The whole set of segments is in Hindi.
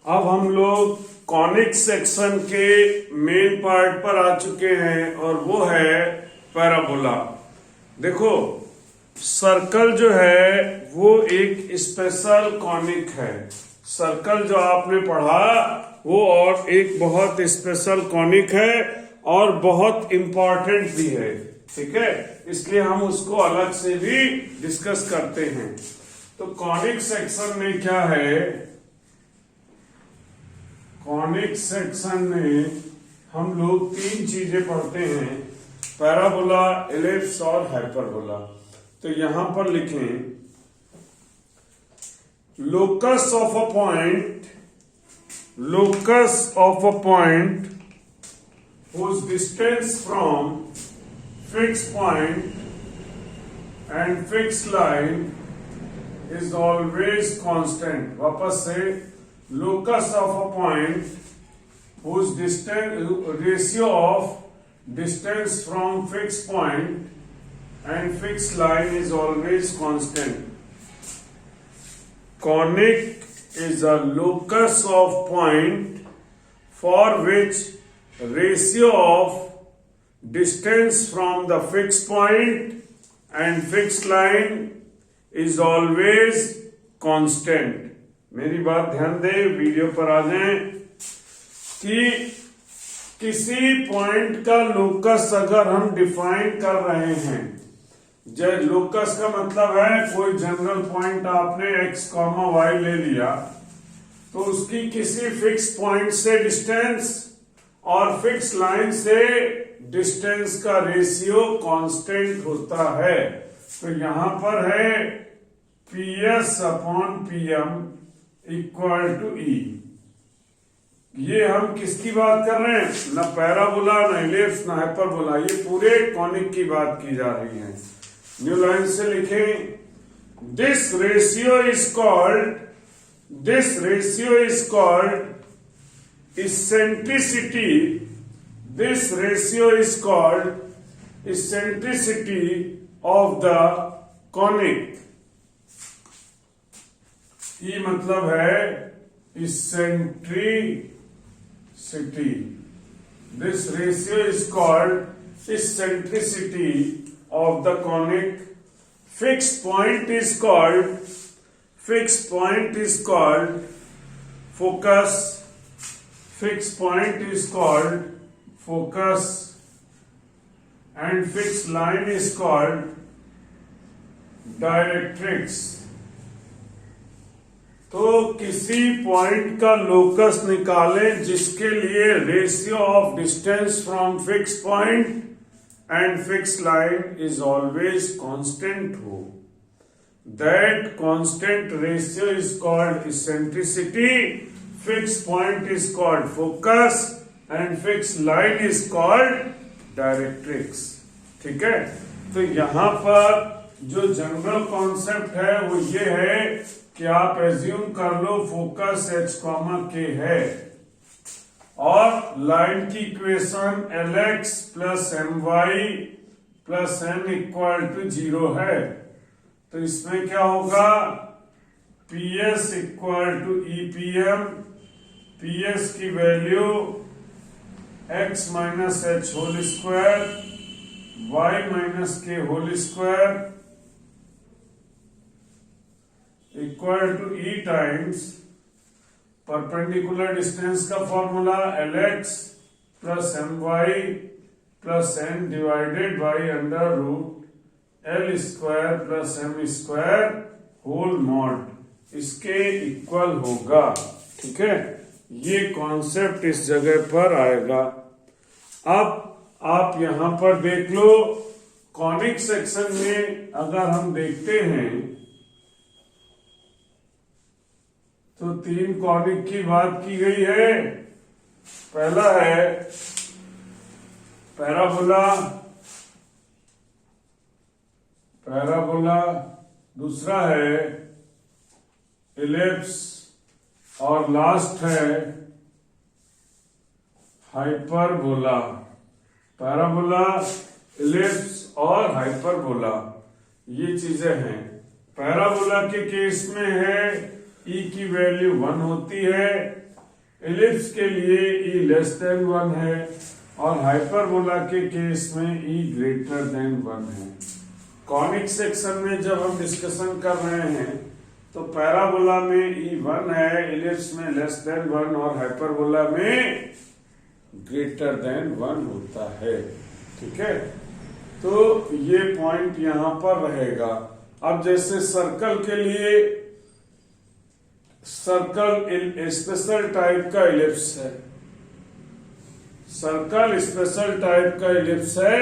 अब हम लोग कॉनिक सेक्शन के मेन पार्ट पर आ चुके हैं और वो है पैराबोला। देखो, सर्कल जो है वो एक स्पेशल कॉनिक है। सर्कल जो आपने पढ़ा वो और एक बहुत स्पेशल कॉनिक है और बहुत इंपॉर्टेंट भी है। ठीक है, इसलिए हम उसको अलग से भी डिस्कस करते हैं। तो कॉनिक सेक्शन में क्या है, कॉनिक सेक्शन में हम लोग तीन चीजें पढ़ते हैं, पैराबोला, एलिप्स और हाइपरबोला। तो यहां पर लिखें, locus of a point, locus of a point whose distance from fixed point and fixed line is always constant। वापस से, locus of a point whose distance ratio of distance from fixed point and fixed line is always constant। Conic is a locus of point for which ratio of distance from the fixed point and fixed line is always constant। मेरी बात ध्यान दे, वीडियो पर आ जाएं कि किसी पॉइंट का लोकस अगर हम डिफाइन कर रहे हैं, जब लोकस का मतलब है कोई जनरल पॉइंट आपने x, y ले लिया, तो उसकी किसी फिक्स पॉइंट से डिस्टेंस और फिक्स लाइन से डिस्टेंस का रेशियो कांस्टेंट होता है। तो यहां पर है PS upon PM equal to E। ये हम किसकी बात कर रहे हैं, ना पैराबोला, ना एलिप्स, ना हाइपरबोला, ये पूरे कॉनिक की बात की जा रही है। न्यू लाइन से लिखें, this ratio is called eccentricity। This ratio is called eccentricity of the conic। ये मतलब है eccentricity। This ratio is called eccentricity of the conic। Fixed point is called focus। Fixed point is called focus and fixed line is called directrix। तो किसी पॉइंट का लोकस निकालें जिसके लिए ratio of distance from fix point and fix line is always constant हो। That constant ratio is called eccentricity. Fixed point is called focus and fixed line is called directrix। ठीक है, तो यहां पर जो जनरल कॉन्सेप्ट है वो ये है कि आप एज्यूम कर लो फोकस h, k है और लाइन की equation Lx plus My plus n equal to 0 है। तो इसमें क्या होगा, PS equal to EPM। PS की value x minus h whole square, y minus k whole square equal to E times perpendicular distance का formula Lx plus My plus n divided by under root L square plus M square whole mod, इसके इक्वल होगा। ठीक है, ये कॉन्सेप्ट इस जगह पर आएगा। अब आप यहां पर देख लो, कॉनिक सेक्शन में अगर हम देखते हैं तो तीन कॉनिक की बात की गई है। पहला है पैराबोला, दूसरा है एलिप्स और लास्ट है हाइपरबोला। पैराबोला, एलिप्स और हाइपरबोला, ये चीजें हैं। पैराबोला के केस में है E की वैल्यू 1 होती है इलिप्स के लिए ई लेस देन 1 है और हाइपरबोला के केस में ई ग्रेटर देन 1 है। कॉनिक सेक्शन में जब हम डिस्कशन कर रहे हैं तो पैराबोला में ई 1 है, इलिप्स में लेस देन 1 और हाइपरबोला में ग्रेटर देन 1 होता है। ठीक है, तो ये पॉइंट यहां पर रहेगा। अब जैसे सर्कल के लिए, सर्कल स्पेशल टाइप का इलिप्स है, सर्कल स्पेशल टाइप का इलिप्स है,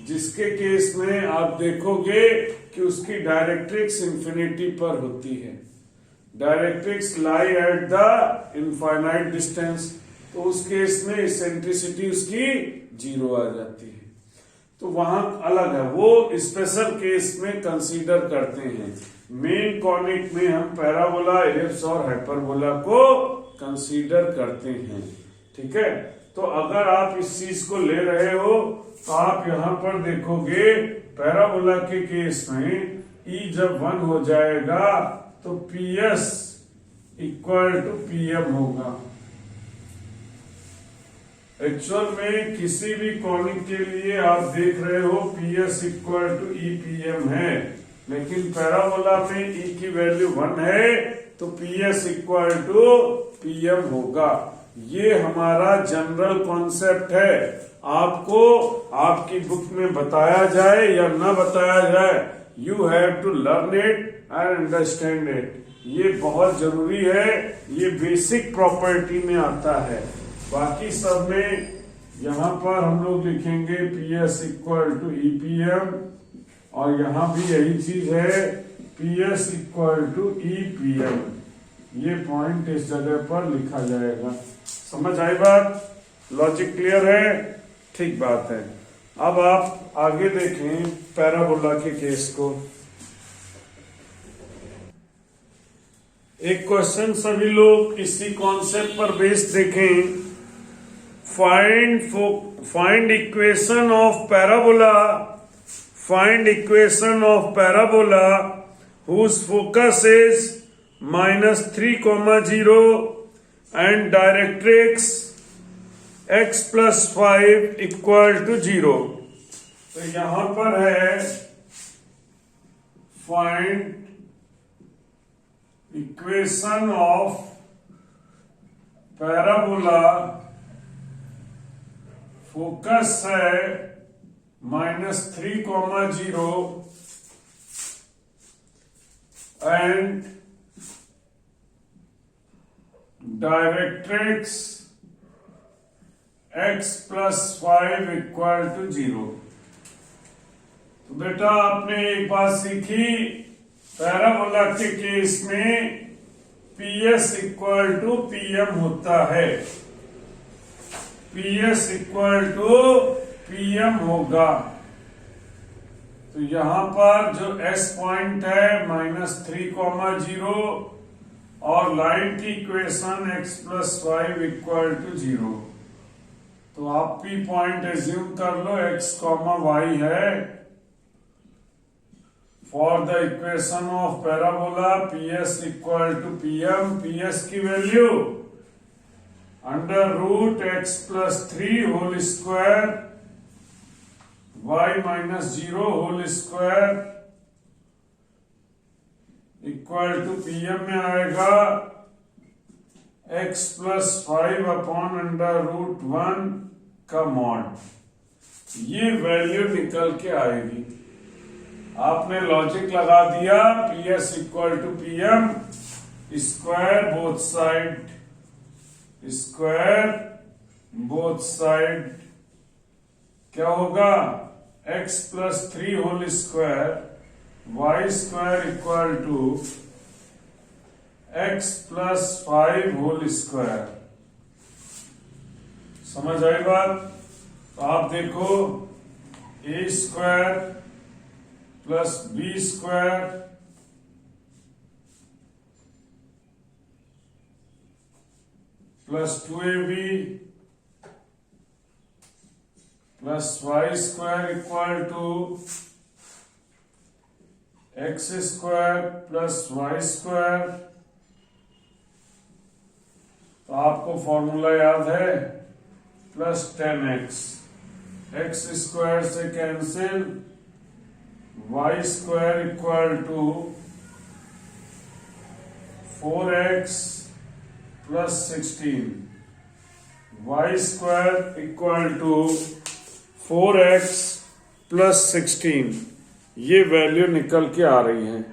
जिसके केस में आप देखोगे कि उसकी डायरेक्ट्रिक्स इंफिनिटी पर होती है। Directrix lie at the infinite distance, तो उस केस में इसेंट्रिसिटी उसकी 0 आ जाती है। तो वहां अलग है, वो स्पेशल केस में कंसीडर करते हैं। मेन कॉनिक में हम पैराबोला, इलिप्स और हाइपरबोला को कंसीडर करते हैं। ठीक है, तो अगर आप इस चीज को ले रहे हो तो आप यहां पर देखोगे पैराबोला के केस में ई जब 1 हो जाएगा तो PS इक्वल टू PM होगा। एक्चुअल में किसी भी कॉनिक के लिए आप देख रहे हो PS इक्वल टू EPM है, लेकिन पैराबोला में E की वैल्यू 1 है तो PS इक्वल टू PM होगा। ये हमारा जनरल कॉन्सेप्ट है। आपको आपकी बुक में बताया जाए या ना बताया जाए, you have to learn it and understand it. ये बहुत जरूरी है, ये बेसिक प्रॉपर्टी में आता है। बाकी सब में यहां पर हम लोग लिखेंगे PS इक्वल टू EPM और यहां भी यही चीज है, PS इक्वल टू EPM। ये पॉइंट इस जगह पर लिखा जाएगा। समझ आई बात? लॉजिक क्लियर है? ठीक बात है। अब आप आगे देखें पैराबोला के केस को। एक क्वेश्चन सभी लोग इसी कॉन्सेप्ट पर बेस्ड देखें। Find equation of parabola whose focus is -3, 0 and directrix x plus 5 equal to 0। तो यहां पर है find equation of parabola, focus है -3, 0 and directrix x plus 5 equal to 0। तो बेटा आपने एक बात सीखी, पैराबोला के केस में PS इक्वल टू PM होता है। PS इक्वल टू PM होगा। तो यहां पर जो S पॉइंट है -3, 0 और लाइन की equation x plus 5 equal to 0। तो आप भी पॉइंट एज्यूम कर लो x, y है। For the equation of parabola PS equal to PM, PS की value √x plus 3 whole square y minus 0 whole square equal to PM में आएगा x plus 5 अपॉन √1 का मॉड। ये वैल्यू निकल के आएगी। आपने लॉजिक लगा दिया, PS equal to PM, square both side क्या होगा, x plus 3 whole square y square equal to x plus 5 whole square. समझ आई बात? तो आप देखो a square plus b square plus 2ab plus y square equal to x square plus y square तो आपको फॉर्मूला याद है, +10x, एक्स स्क्वायर से cancel, y square equal to 4x + 16, y square equal to 4x + 16, ये वैल्यू निकल के आ रही है।